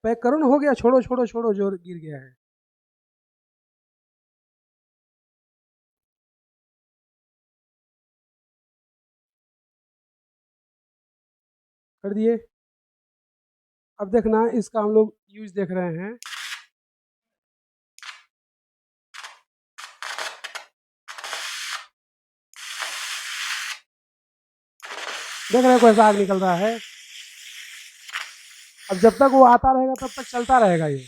Pack करो ना, हो गया, छोड़ो छोड़ो छोड़ो, जो गिर गया है। कर दिए। अब देखना इसका हम लोग यूज देख रहे हैं। देख रहे हो कैसा आग निकल रहा है। अब जब तक वो आता रहेगा तब तक चलता रहेगा ये।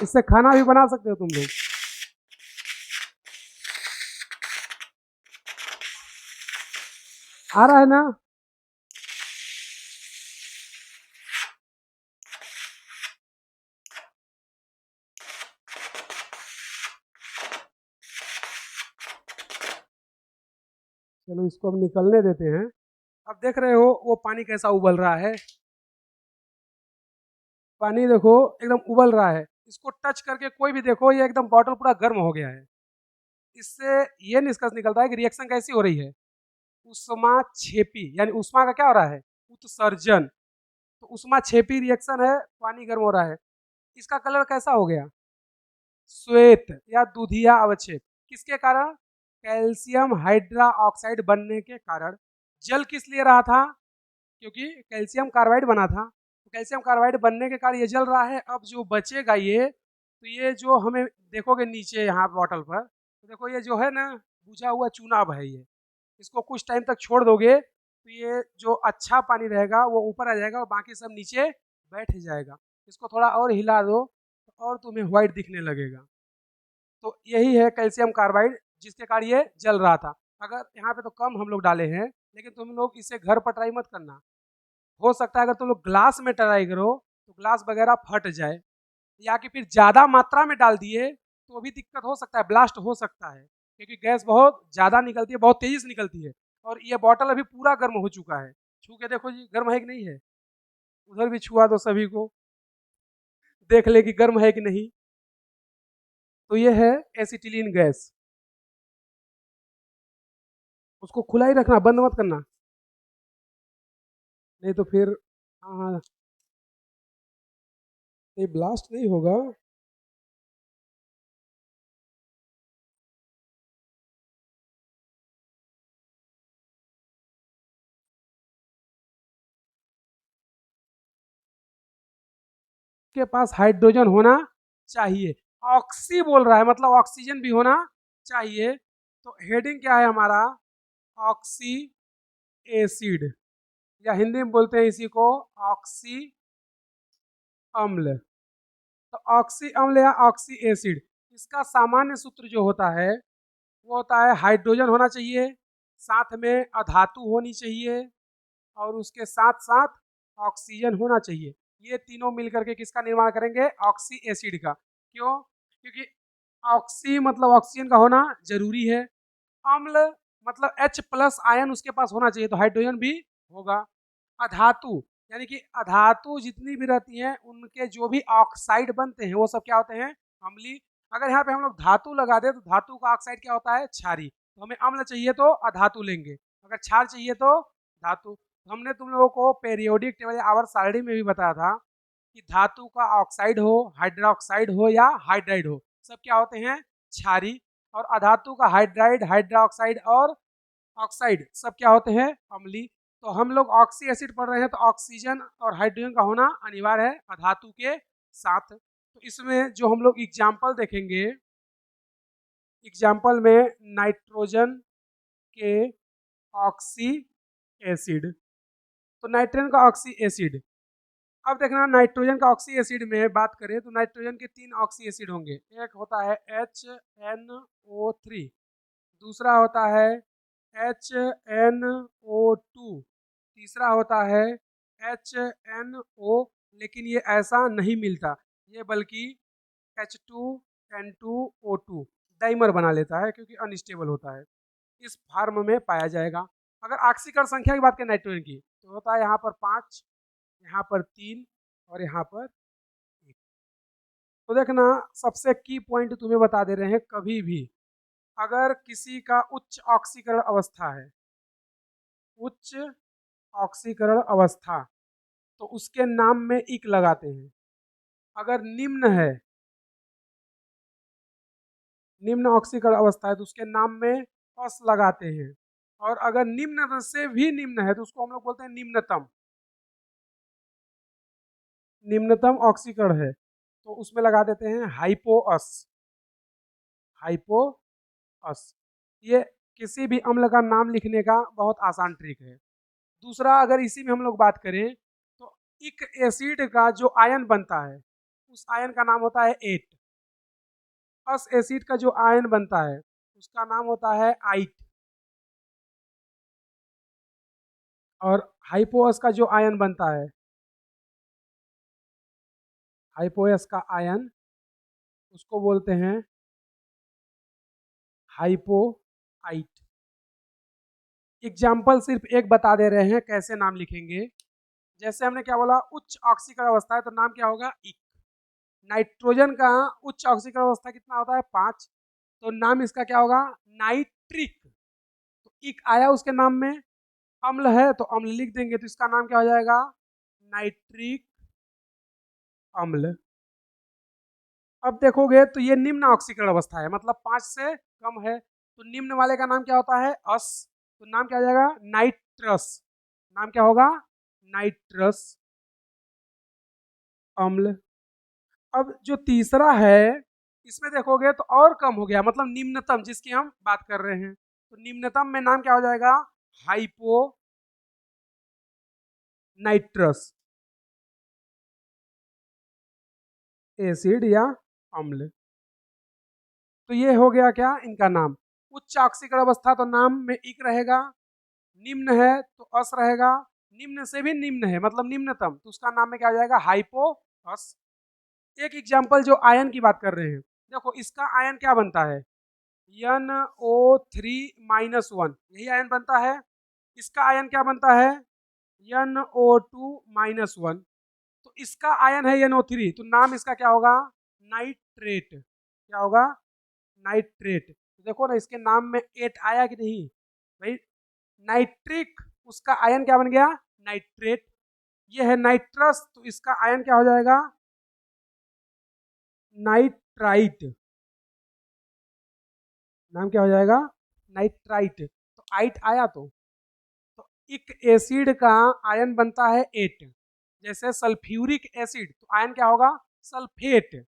इससे खाना भी बना सकते हो तुम लोग। आ रहा है ना। चलो इसको अब निकलने देते हैं। अब देख रहे हो वो पानी कैसा उबल रहा है। पानी देखो एकदम उबल रहा है। इसको टच करके कोई भी देखो, ये एकदम बॉटल पूरा गर्म हो गया है। इससे ये निष्कर्ष निकलता है कि रिएक्शन कैसी हो रही है। उष्मा छेपी, यानी उष्मा का क्या हो रहा है, उत्सर्जन। तो उष्मा छेपी रिएक्शन है, पानी गर्म हो रहा है। इसका कलर कैसा हो गया, श्वेत या दूधिया अवक्षेप। किसके कारण, कैल्शियम हाइड्रा ऑक्साइड बनने के कारण। जल किस लिए रहा था, क्योंकि कैल्शियम कार्बाइड बना था। तो कैल्शियम कार्बाइड बनने के कारण ये जल रहा है। अब जो बचेगा ये, तो ये जो हमें देखोगे नीचे यहाँ बॉटल पर, तो देखो ये जो है ना, बुझा हुआ चुनाव है ये। इसको कुछ टाइम तक छोड़ दोगे तो ये जो अच्छा पानी रहेगा वो ऊपर आ जाएगा और बाकी सब नीचे बैठ जाएगा। इसको थोड़ा और हिला दो और तुम्हें व्हाइट दिखने लगेगा। तो यही है कैल्शियम कार्बाइड, जिसके कारण ये जल रहा था। अगर यहाँ पे तो कम हम लोग डाले हैं, लेकिन तुम लोग इसे घर पर ट्राई मत करना। हो सकता है अगर तुम लोग ग्लास में ट्राई करो तो ग्लास वगैरह फट जाए, या कि फिर ज़्यादा मात्रा में डाल दिए तो भी दिक्कत हो सकता है, ब्लास्ट हो सकता है, क्योंकि गैस बहुत ज़्यादा निकलती है, बहुत तेज़ी से निकलती है। और ये बॉटल अभी पूरा गर्म हो चुका है। छू के देखो जी, गर्म है कि नहीं है। उधर भी छुआ दो सभी को, देख ले कि गर्म है कि नहीं। तो ये है एसिटिलीन गैस। उसको खुला ही रखना, बंद मत करना, नहीं तो फिर हाँ हाँ, ये ब्लास्ट नहीं होगा। के पास हाइड्रोजन होना चाहिए। ऑक्सी बोल रहा है, मतलब ऑक्सीजन भी होना चाहिए। तो हेडिंग क्या है हमारा, ऑक्सी एसिड, या हिंदी में बोलते हैं इसी को ऑक्सी अम्ल। तो ऑक्सी अम्ल या ऑक्सी एसिड, इसका सामान्य सूत्र जो होता है वो होता है हाइड्रोजन होना चाहिए, साथ में अधातु होनी चाहिए, और उसके साथ साथ ऑक्सीजन होना चाहिए। ये तीनों मिलकर के किसका निर्माण करेंगे, ऑक्सी एसिड का। क्यों, क्योंकि ऑक्सी मतलब ऑक्सीजन का होना जरूरी है। अम्ल मतलब H प्लस आयन उसके पास होना चाहिए, तो हाइड्रोजन भी होगा। अधातु यानी कि अधातु जितनी भी रहती हैं उनके जो भी ऑक्साइड बनते हैं वो सब क्या होते हैं, अम्लीय। अगर यहाँ पे हम लोग धातु लगा दे तो धातु का ऑक्साइड क्या होता है, क्षारीय। तो हमें अम्ल चाहिए तो अधातु लेंगे, अगर क्षार चाहिए तो धातु। तो हमने तुम लोगों को पेरियोडिक टेबल या आवर्त सारणी में भी बताया था कि धातु का ऑक्साइड हो, हाइड्रोक्साइड हो या हाइड्राइड हो, सब क्या होते हैं, क्षारीय। और अधातु का हाइड्राइड, हाइड्रोक्साइड और ऑक्साइड सब क्या होते हैं, अम्लीय। तो हम लोग ऑक्सी एसिड पढ़ रहे हैं तो ऑक्सीजन और हाइड्रोजन का होना अनिवार्य है अधातु के साथ। तो इसमें जो हम लोग एग्जाम्पल देखेंगे, एग्जाम्पल में नाइट्रोजन के ऑक्सी एसिड, तो नाइट्रोजन का ऑक्सी एसिड। अब देखना नाइट्रोजन का ऑक्सी एसिड में बात करें तो नाइट्रोजन के 3 ऑक्सी एसिड होंगे। एक होता है HNO3, दूसरा होता है HNO2, तीसरा होता है HNO, लेकिन ये ऐसा नहीं मिलता, ये बल्कि H2N2O2 डाइमर बना लेता है, क्योंकि अनस्टेबल होता है। इस फार्म में पाया जाएगा। अगर ऑक्सीकरण संख्या की बात करें नाइट्रोजन की, तो होता है यहाँ पर 5, यहाँ पर 3 और यहाँ पर 1। तो देखना सबसे की पॉइंट तुम्हें बता दे रहे हैं, कभी भी अगर किसी का उच्च ऑक्सीकरण अवस्था है, उच्च ऑक्सीकरण अवस्था, तो उसके नाम में इक लगाते हैं। अगर निम्न है, निम्न ऑक्सीकरण अवस्था है, तो उसके नाम में अस लगाते हैं। और अगर निम्न से भी निम्न है तो उसको हम लोग बोलते हैं निम्नतम। निम्नतम ऑक्सीकरण है तो उसमें लगा देते हैं हाइपोअस। हाइपोअस, ये किसी भी अम्ल का नाम लिखने का बहुत आसान ट्रिक है। दूसरा, अगर इसी में हम लोग बात करें तो इक एसिड का जो आयन बनता है उस आयन का नाम होता है एट। अस एसिड का जो आयन बनता है उसका नाम होता है आइट। और हाइपोअस का जो आयन बनता है, हाइपोअस का आयन, उसको बोलते हैं हाइपोआइट। एग्जाम्पल सिर्फ एक बता दे रहे हैं कैसे नाम लिखेंगे। जैसे हमने क्या बोला, उच्च ऑक्सीकरण अवस्था है तो नाम क्या होगा, इक। नाइट्रोजन का उच्च ऑक्सीकरण अवस्था कितना होता है, 5, तो नाम इसका क्या होगा, नाइट्रिक। तो इक आया उसके नाम में, अम्ल है तो अम्ल लिख देंगे, तो इसका नाम क्या हो जाएगा, नाइट्रिक अम्ल। अब देखोगे तो ये निम्न ऑक्सीकरण अवस्था है, मतलब 5 से कम है, तो निम्न वाले का नाम क्या होता है, अस। तो नाम क्या हो जाएगा, नाइट्रस। नाम क्या होगा, नाइट्रस अम्ल। अब जो तीसरा है, इसमें देखोगे तो और कम हो गया, मतलब निम्नतम जिसकी हम बात कर रहे हैं, तो निम्नतम में नाम क्या हो जाएगा, हाइपो नाइट्रस एसिड या अम्ल। तो ये हो गया क्या, इनका नाम। उच्च ऑक्सीकरण अवस्था तो नाम में इक रहेगा, निम्न है तो अस रहेगा, निम्न से भी निम्न है मतलब निम्नतम, तो उसका नाम में क्या हो जाएगा, हाइपो अस। एक एग्जाम्पल जो आयन की बात कर रहे हैं, देखो इसका आयन क्या बनता है, NO3-1, यही आयन बनता है। इसका आयन क्या बनता है, NO2-1। तो इसका आयन है NO3, तो नाम इसका क्या होगा, नाइट्रेट। क्या होगा, नाइट्रेट। तो देखो ना इसके नाम में एट आया कि नहीं भाई, नाइट्रिक, उसका आयन क्या बन गया, नाइट्रेट। ये है नाइट्रस, तो इसका आयन क्या हो जाएगा, नाइट्राइट। नाम क्या हो जाएगा, नाइट्राइट। तो आइट आया तो एक एसिड का आयन बनता है एट। जैसे सल्फ्यूरिक एसिड तो आयन क्या होगा, सल्फेट।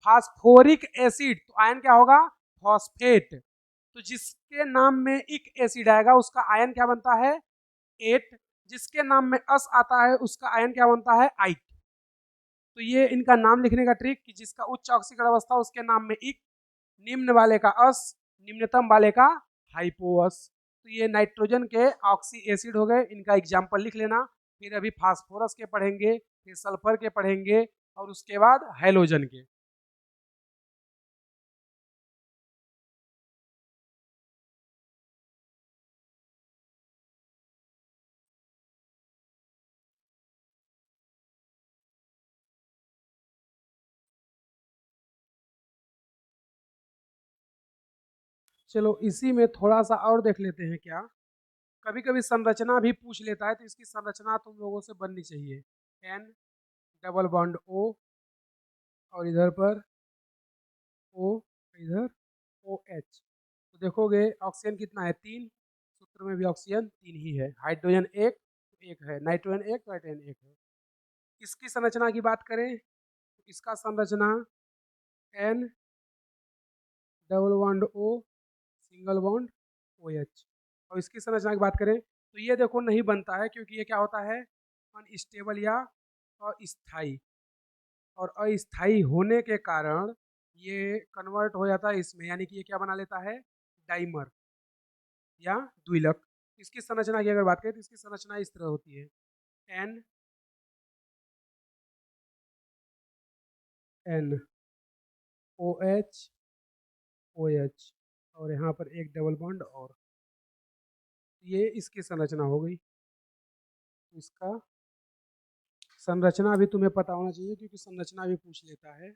फास्फोरिक एसिड तो आयन क्या होगा, फॉस्फेट। तो जिसके नाम में इक एसिड आएगा उसका आयन क्या बनता है, एट। जिसके नाम में अस आता है उसका आयन क्या बनता है, आइट। तो ये इनका नाम लिखने का ट्रिक कि जिसका उच्च ऑक्सीकरण अवस्था उसके नाम में इक, निम्न वाले का अस, निम्नतम वाले का हाइपोअस। तो ये नाइट्रोजन के ऑक्सी एसिड हो गए, इनका एग्जाम्पल लिख लेना। फिर अभी फास्फोरस के पढ़ेंगे, फिर सल्फर के पढ़ेंगे, और उसके बाद हाइलोजन के। चलो इसी में थोड़ा सा और देख लेते हैं क्या। कभी कभी संरचना भी पूछ लेता है, तो इसकी संरचना तुम लोगों से बननी चाहिए। एन डबल बॉन्ड ओ, और इधर पर ओ, इधर ओ एच। तो देखोगे ऑक्सीजन कितना है, 3। सूत्र में भी ऑक्सीजन 3 ही है। हाइड्रोजन एक है, नाइट्रोजन एक, नाइट्रोजन एक है। इसकी संरचना की बात करें तो इसका संरचना N double bond O, single bond O H. और इसकी संरचना की बात करें तो ये देखो नहीं बनता है, क्योंकि ये क्या होता है, अनस्टेबल या अस्थाई। और अस्थाई होने के कारण ये कन्वर्ट हो जाता है इसमें, यानी कि ये क्या बना लेता है, डाइमर या द्विलक। इसकी संरचना की अगर बात करें तो इसकी संरचना इस तरह होती है, N N O H O H, और यहाँ पर एक डबल बॉन्ड, और ये इसकी संरचना हो गई। इसका संरचना भी तुम्हें पता होना चाहिए, क्योंकि संरचना भी पूछ लेता है।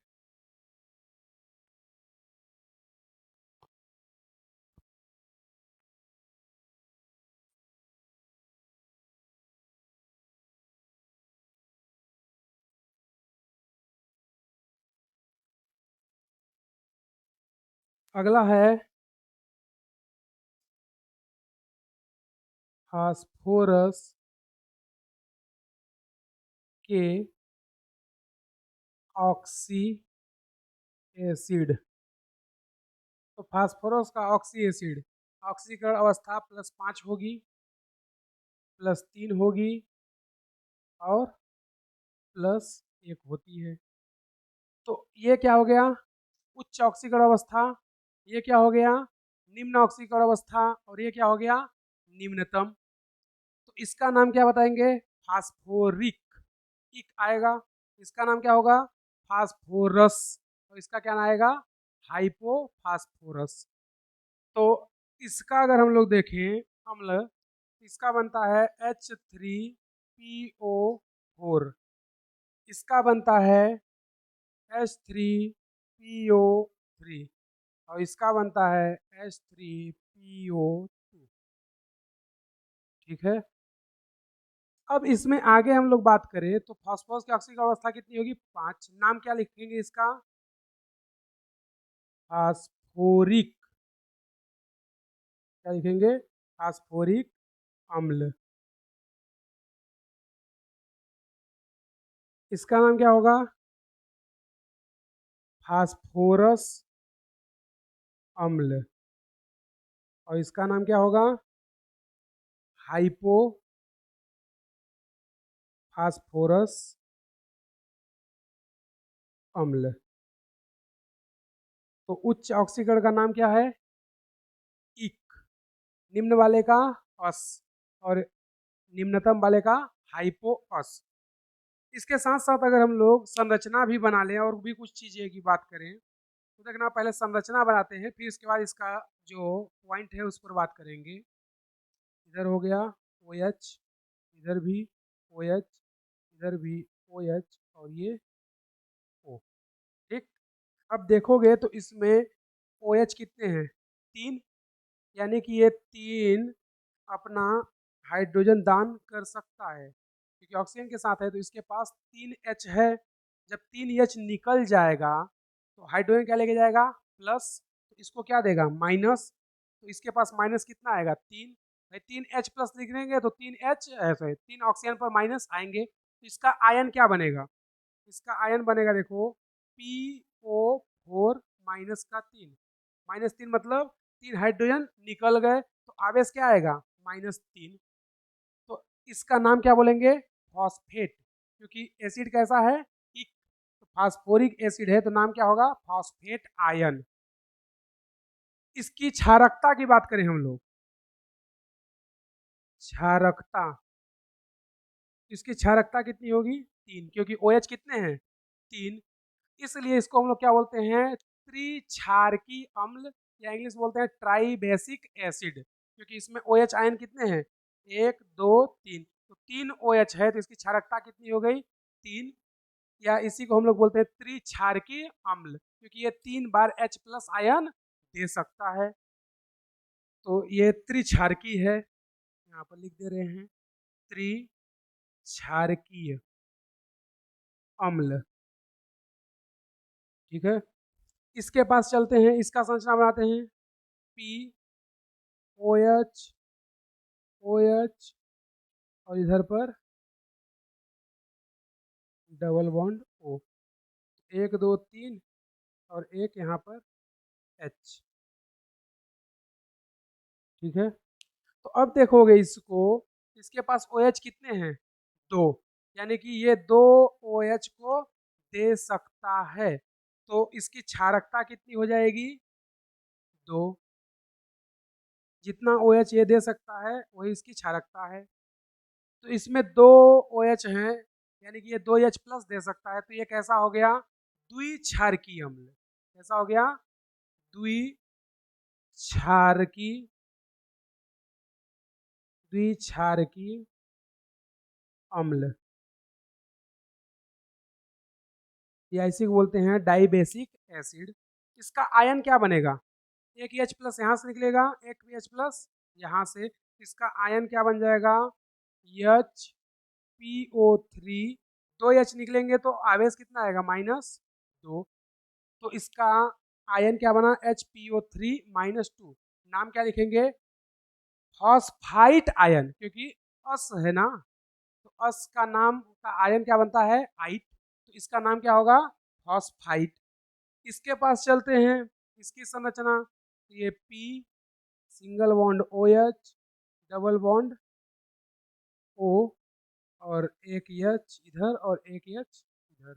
अगला है फास्फोरस के ऑक्सी एसिड। तो फास्फोरस का ऑक्सी एसिड, ऑक्सीकरण अवस्था +5 होगी, +3 होगी और +1 होती है। तो ये क्या हो गया, उच्च ऑक्सीकरण अवस्था। ये क्या हो गया, निम्न ऑक्सीकरण अवस्था। और ये क्या हो गया, निम्नतम। तो इसका नाम क्या बताएंगे, फास्फोरिक। इक आएगा, इसका नाम क्या होगा, फास्फोरस। और इसका क्या नाम आएगा, हाइपोफास्फोरस। तो इसका अगर हम लोग देखें अम्ल, इसका बनता है H3PO4, इसका बनता है H3PO3 और इसका बनता है H3PO2। ठीक है। अब इसमें आगे हम लोग बात करें तो फास्फोरस की ऑक्सीकरण अवस्था कितनी होगी, 5। नाम क्या लिखेंगे इसका, फास्फोरिक। क्या लिखेंगे, फास्फोरिक अम्ल। इसका नाम क्या होगा, फास्फोरस अम्ल। और इसका नाम क्या होगा, हाइपो फास्फोरस अम्ल। तो उच्च ऑक्सीकरण का नाम क्या है, इक। निम्न वाले का अस और निम्नतम वाले का हाइपो अस। इसके साथ साथ अगर हम लोग संरचना भी बना लें और भी कुछ चीज़ें की बात करें तो देखना, पहले संरचना बनाते हैं, फिर इसके बाद इसका जो पॉइंट है उस पर बात करेंगे। इधर हो गया OH, इधर भी OH, इधर भी OH और ये O। ठीक। अब देखोगे तो इसमें OH कितने हैं, 3, यानी कि ये 3 अपना हाइड्रोजन दान कर सकता है क्योंकि ऑक्सीजन के साथ है, तो इसके पास 3H है। जब 3H निकल जाएगा तो हाइड्रोजन क्या लेके जाएगा, प्लस। तो इसको क्या देगा, माइनस। तो इसके पास माइनस कितना आएगा, 3। भाई 3H प्लस लिख देंगे तो 3H सॉरी 3 ऑक्सीजन पर माइनस आएंगे, तो इसका आयन क्या बनेगा, इसका आयन बनेगा देखो PO4 -3। -3 मतलब 3 हाइड्रोजन निकल गए, तो आवेश क्या आएगा, -3। तो इसका नाम क्या बोलेंगे, फॉस्फेट। क्योंकि एसिड कैसा है, इक। तो फास्फोरिक एसिड है तो नाम क्या होगा, फॉस्फेट आयन। इसकी क्षारकता की बात करें हम लोग, क्षारकता, इसकी क्षारकता कितनी होगी, 3, क्योंकि OH कितने हैं, 3। इसलिए इसको हम लोग क्या बोलते हैं, त्रिक्षारकी अम्ल, या इंग्लिश बोलते हैं ट्राई बेसिक एसिड, क्योंकि इसमें OH आयन कितने हैं, 1 2 3। तो 3 OH है तो इसकी क्षारकता कितनी हो गई, 3। या इसी को हम लोग बोलते हैं त्रिक्षारकी अम्ल, क्योंकि ये 3 बार H+ आयन दे सकता है। तो ये त्रिक्षारकी है, यहाँ पर लिख दे रहे हैं, त्रिक्षारकीय अम्ल। ठीक है। इसके पास चलते हैं, इसका संरचना बनाते हैं, POH OH और इधर पर डबल बॉन्ड O, 1 2 3 और एक यहाँ पर H। ठीक है। तो अब देखोगे इसको, इसके पास OH कितने हैं, 2, यानी कि ये 2 OH को दे सकता है। तो इसकी क्षारकता कितनी हो जाएगी, 2। जितना OH ये दे सकता है वही इसकी क्षारकता है। तो इसमें 2 OH हैं, यानी कि ये 2H+ दे सकता है, तो ये कैसा हो गया, द्विक्षारकीय अम्ल। कैसा हो गया, द्विक्षारकी द्विक्षारकीय अम्ल, या इसी को बोलते हैं डाइबेसिक एसिड। इसका आयन क्या बनेगा, एक H+ यहाँ से निकलेगा, एक भी H+ यहाँ से, इसका आयन क्या बन जाएगा, HPO3। 2H निकलेंगे तो आवेश कितना आएगा, -2। तो इसका आयन क्या बना, HPO3-2। नाम क्या लिखेंगे, फॉस्फाइट आयन, क्योंकि अस है ना, तो अस का नाम का आयन क्या बनता है, आइट, तो इसका नाम क्या होगा, फॉस्फाइट। इसके पास चलते हैं, इसकी संरचना, ये P, single bond OH, double bond O, और एक H इधर और एक H इधर,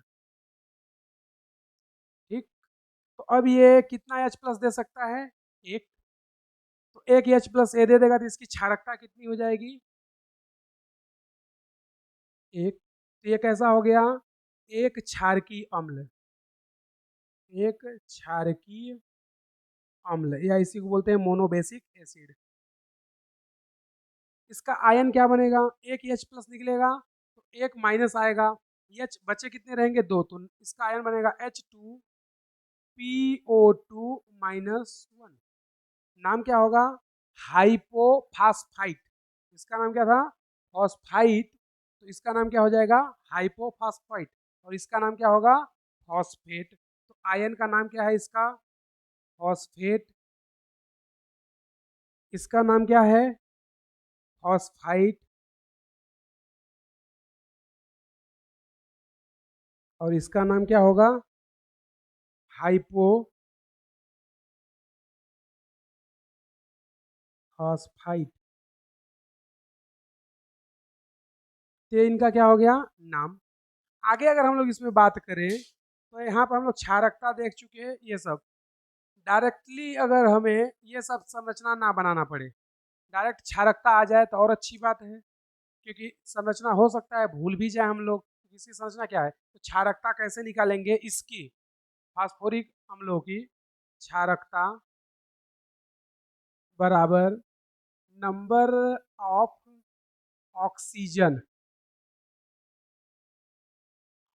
ठीक। तो अब ये कितना H प्लस दे सकता है, एक, तो एक H प्लस ए दे देगा, तो इसकी क्षारकता कितनी हो जाएगी, एक। तो ये कैसा हो गया, एक क्षारकीय अम्ल, एक क्षारकीय अम्ल, या इसी को बोलते हैं मोनोबेसिक एसिड। इसका आयन क्या बनेगा, एक H प्लस निकलेगा तो एक माइनस आएगा, H बचे कितने रहेंगे, दो, तो इसका आयन बनेगा H2PO2-1। नाम क्या होगा, हाइपोफास्फाइट। इसका नाम क्या था, फॉस्फाइट, तो इसका नाम क्या हो जाएगा, हाइपोफास्फाइट, और इसका नाम क्या होगा, फॉस्फेट। तो आयन का नाम क्या है इसका, फॉस्फेट। इसका नाम क्या है, फॉस्फाइट, और इसका नाम क्या होगा, हाइपोफास्फाइट। तो इनका क्या हो गया, नाम। आगे अगर हम लोग इसमें बात करें, तो यहाँ पर हम लोग क्षारकता देख चुके हैं, ये सब डायरेक्टली अगर हमें ये सब संरचना ना बनाना पड़े, डायरेक्ट क्षारकता आ जाए तो और अच्छी बात है, क्योंकि संरचना हो सकता है भूल भी जाए हम लोग, इसकी संरचना क्या है, तो क्षारकता कैसे निकालेंगे, इसकी फास्फोरिक अम्लों की क्षारकता बराबर number of oxygen,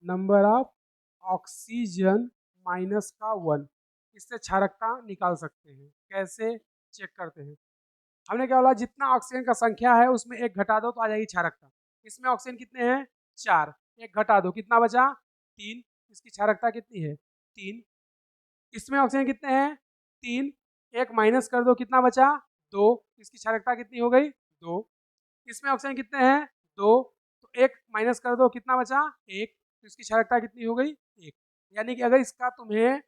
number of oxygen minus का 1। इससे क्षारकता निकाल सकते हैं, कैसे, चेक करते हैं। हमने क्या बोला, जितना ऑक्सीजन का संख्या है उसमें एक घटा दो तो आ जाएगी क्षारकता। इसमें ऑक्सीजन कितने हैं, 4, एक घटा दो कितना बचा, 3, इसकी क्षारकता कितनी है, 3। इसमें ऑक्सीजन कितने हैं, 3, एक माइनस कर दो कितना बचा, 2, इसकी क्षारकता कितनी हो गई, 2। इसमें ऑक्सीजन कितने हैं, 2, तो एक माइनस कर दो कितना बचा, 1, तो इसकी क्षारकता कितनी हो गई, 1। यानी कि अगर इसका तुम्हें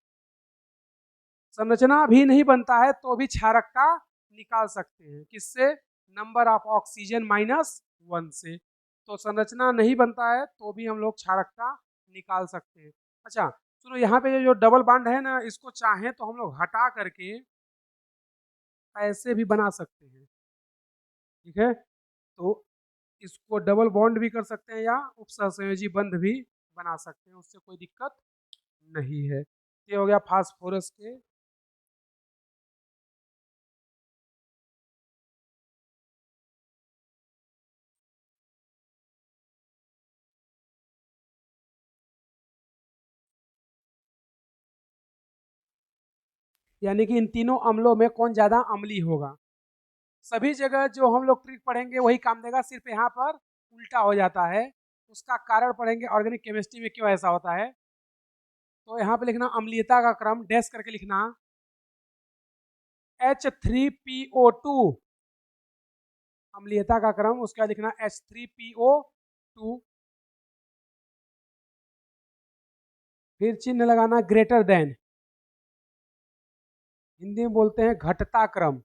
संरचना भी नहीं बनता है तो भी क्षारकता निकाल सकते हैं, किससे, नंबर ऑफ ऑक्सीजन -1 से। तो संरचना नहीं बनता है तो भी हम लोग क्षारकता निकाल सकते हैं। अच्छा सुनो, यहाँ पे जो डबल बॉन्ड है ना, इसको चाहें तो हम लोग हटा करके ऐसे भी बना सकते हैं, ठीक है। तो इसको डबल बॉन्ड भी कर सकते हैं या उपसहसंयोजी बंध भी बना सकते हैं, उससे कोई दिक्कत नहीं है। ये हो गया फास्फोरस के। यानी कि इन तीनों अम्लों में कौन ज्यादा अम्लीय होगा। सभी जगह जो हम लोग ट्रिक पढ़ेंगे वही काम देगा, सिर्फ यहाँ पर उल्टा हो जाता है। उसका कारण पढ़ेंगे ऑर्गेनिक केमिस्ट्री में क्यों ऐसा होता है। तो यहाँ पे लिखना अम्लीयता का क्रम, डैश करके लिखना H3PO2, अम्लीयता का क्रम, उसका लिखना H3PO2, फिर चिन्ह लगाना ग्रेटर देन, हिंदी में बोलते हैं घटता क्रम,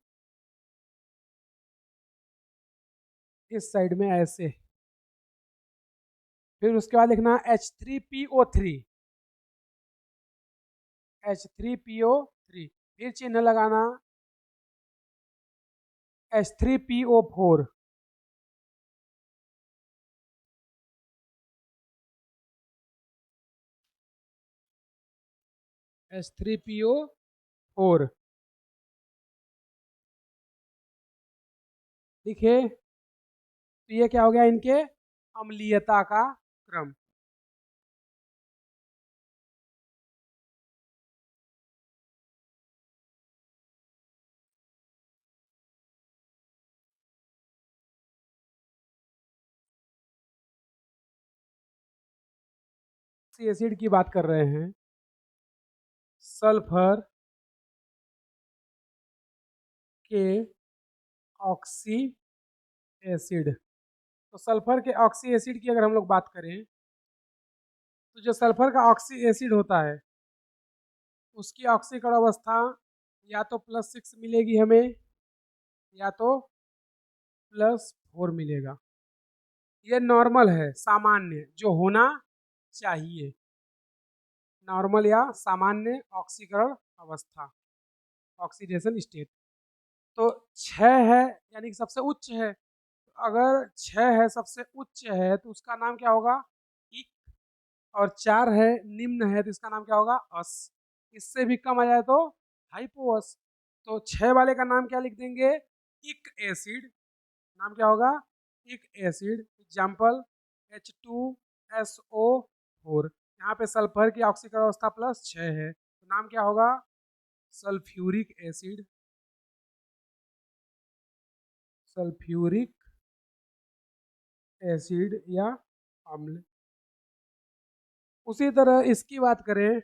इस साइड में ऐसे। फिर उसके बाद लिखना H3PO3, H3PO3, फिर चिन्ह लगाना H3PO4, H3PO4 लिखे। तो ये क्या हो गया, इनके अम्लीयता का क्रम। एसिड की बात कर रहे हैं, सल्फर के ऑक्सी एसिड। तो सल्फर के ऑक्सी एसिड की अगर हम लोग बात करें तो जो सल्फर का ऑक्सी एसिड होता है उसकी ऑक्सीकरण अवस्था या तो +6 मिलेगी हमें या तो +4 मिलेगा। ये नॉर्मल है, सामान्य जो होना चाहिए, नॉर्मल या सामान्य ऑक्सीकरण अवस्था, ऑक्सीडेशन स्टेट। तो 6 है यानी कि सबसे उच्च है। अगर 6 है सबसे उच्च है तो उसका नाम क्या होगा? इक। और 4 है निम्न है तो इसका नाम क्या होगा? अस। इससे भी कम आ जाए तो हाइपोअस। तो 6 वाले का नाम क्या लिख देंगे? इक एसिड। नाम क्या होगा? इक एसिड। Example H2SO4। यहाँ पे सल्फर की ऑक्सीकरण अवस्था +6 है तो नाम क्या होगा? Sulphuric acid. सल्फ्यूरिक एसिड या अम्ल। उसी तरह इसकी बात करें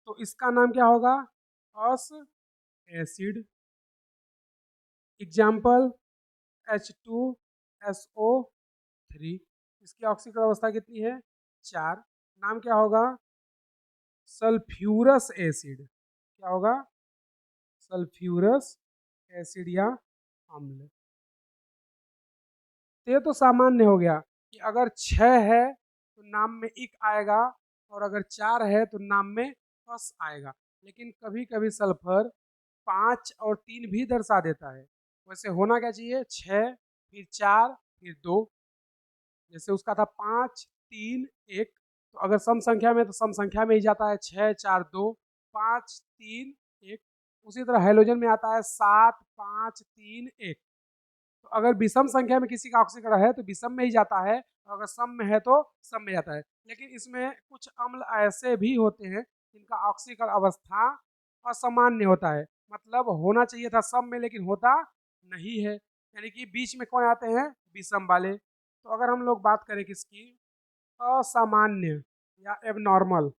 तो इसका नाम क्या होगा? अस एसिड। Example H2SO3। इसकी ऑक्सीकरण अवस्था कितनी है? 4। नाम क्या होगा? Sulphurous acid. क्या होगा? सल्फ्यूरस एसिड या अम्ल। तो ये तो सामान्य हो गया कि अगर 6 है तो नाम में इक आएगा और अगर 4 है तो नाम में अस आएगा। लेकिन कभी कभी सल्फर 5 और 3 भी दर्शा देता है। वैसे होना क्या चाहिए? 6 फिर 4 फिर 2। जैसे उसका था 5 3 1। तो अगर सम संख्या में तो सम संख्या में ही जाता है 6 4 2 5 3 1। उसी तरह हाइड्रोजन में आता है 7 5 3 1। तो अगर विषम संख्या में किसी का ऑक्सीकरण है तो विषम में ही जाता है और अगर सम में है तो सम में जाता है। लेकिन इसमें कुछ अम्ल ऐसे भी होते हैं जिनका ऑक्सीकरण अवस्था असामान्य होता है, मतलब होना चाहिए था सम में लेकिन होता नहीं है, यानी कि बीच में कौन आते हैं? विषम वाले। तो अगर हम लोग बात करें किसकी? असामान्य या एबनॉर्मल,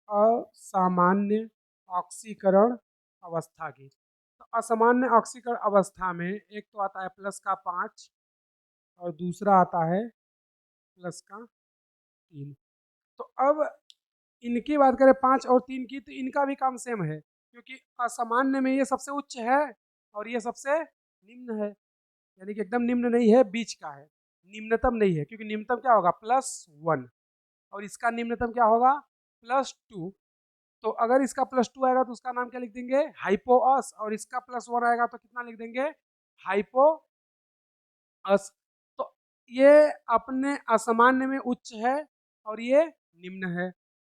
असामान्य ऑक्सीकरण अवस्था की। तो असामान्य ऑक्सीकरण अवस्था में एक तो आता है +5 और दूसरा आता है +3। तो अब इनकी बात करें 5 और 3 की तो इनका भी काम सेम है, क्योंकि असामान्य में ये सबसे उच्च है और ये सबसे निम्न है, यानी कि एकदम निम्न नहीं है, बीच का है। निम्नतम नहीं है क्योंकि निम्नतम क्या होगा? +1 और इसका निम्नतम क्या होगा? +2। तो अगर इसका +2 आएगा तो उसका नाम क्या लिख देंगे? हाइपोअस। और इसका +1 आएगा तो कितना लिख देंगे? हाइपोअस। तो ये अपने असामान्य में उच्च है और ये निम्न है।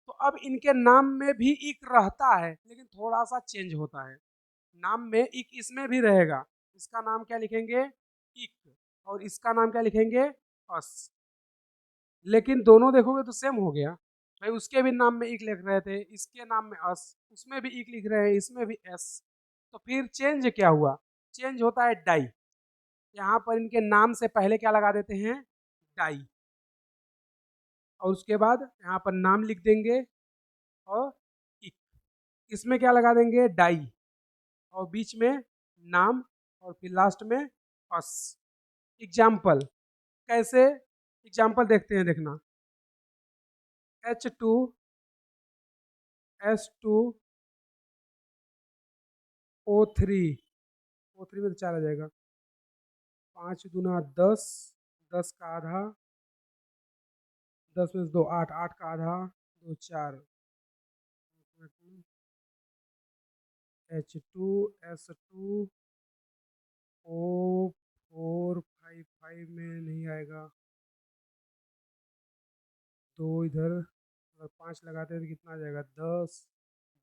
तो अब इनके नाम में भी इक रहता है लेकिन थोड़ा सा चेंज होता है। नाम में इक इसमें भी रहेगा। इसका नाम क्या लिखेंगे? इक। और इसका नाम क्या लिखेंगे? अस। लेकिन दोनों देखोगे तो सेम हो गया भाई। उसके भी नाम में इक लिख रहे थे, इसके नाम में अस, उसमें भी इक लिख रहे हैं, इसमें भी एस। तो फिर चेंज क्या हुआ? चेंज होता है डाई। यहाँ पर इनके नाम से पहले क्या लगा देते हैं? डाई। और उसके बाद यहाँ पर नाम लिख देंगे और इक। इसमें क्या लगा देंगे? डाई। और बीच में नाम और फिर लास्ट में अस। एग्जाम्पल कैसे? एग्जाम्पल देखते हैं, देखना। H2S2O3। O3 में तो 4 आ जाएगा। 5 दूना 10, 10 का आधा, 10 में से 2 8, 8 का आधा, 2 4। H2S2O4 5 में नहीं आएगा। 2 इधर, अगर 5 लगाते हैं तो कितना आ जाएगा? 10,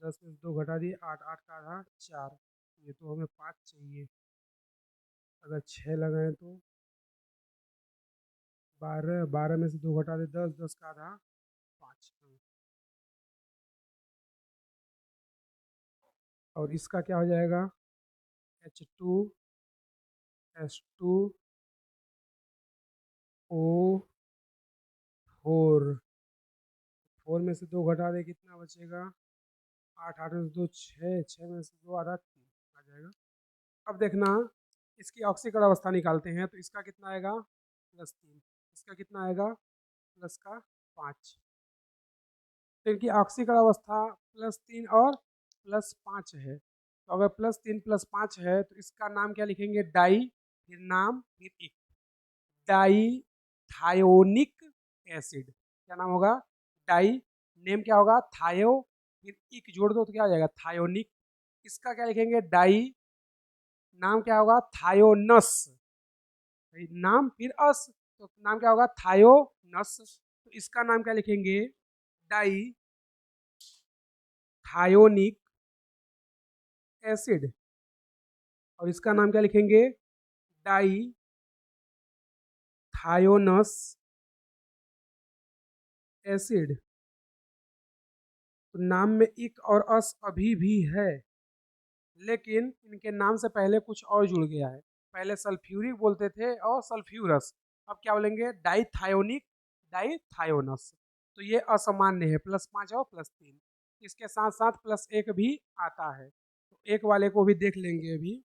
10 में से 2 घटा दिए, 8, 8 का आधा 4। ये तो हमें 5 चाहिए। अगर 6 लगाएं तो 12, 12 में से 2 घटा दे 10, 10 का आधा 5। और इसका क्या हो जाएगा? H2S2O4। 4 में से 2 घटा दे कितना बचेगा? 8, 8 में से 2 6, 6 में से 2 आधा 3 जाएगा। अब देखना इसकी ऑक्सीकरण अवस्था निकालते हैं, तो इसका कितना आएगा +3, इसका कितना आएगा प्लस का 5। तो इनकी ऑक्सीकरण अवस्था +3 और +5 है। तो अगर +3 +5 है तो इसका नाम क्या लिखेंगे, डाई, फिर नाम, फिर इक, डाई थायोनिक एसिड। क्या नाम होगा, डाई, नेम क्या होगा थायो, फिर इक जोड़ दो तो क्या हो जाएगा थायोनिक। इसका क्या लिखेंगे डाई, नाम क्या होगा थायोनस, नाम फिर अस, तो नाम क्या होगा थायोनस। तो इसका नाम क्या लिखेंगे डाई थायोनिक एसिड, और इसका नाम क्या लिखेंगे डाई थायोनस एसिड। तो नाम में इक और अस अभी भी है, लेकिन इनके नाम से पहले कुछ और जुड़ गया है। पहले सल्फ्यूरिक बोलते थे और सल्फ्यूरस, अब क्या बोलेंगे डाइथायोनिक डाइथायोनस। तो ये असामान्य है, +5 और +3, इसके साथ साथ +1 भी आता है। तो एक वाले को भी देख लेंगे अभी।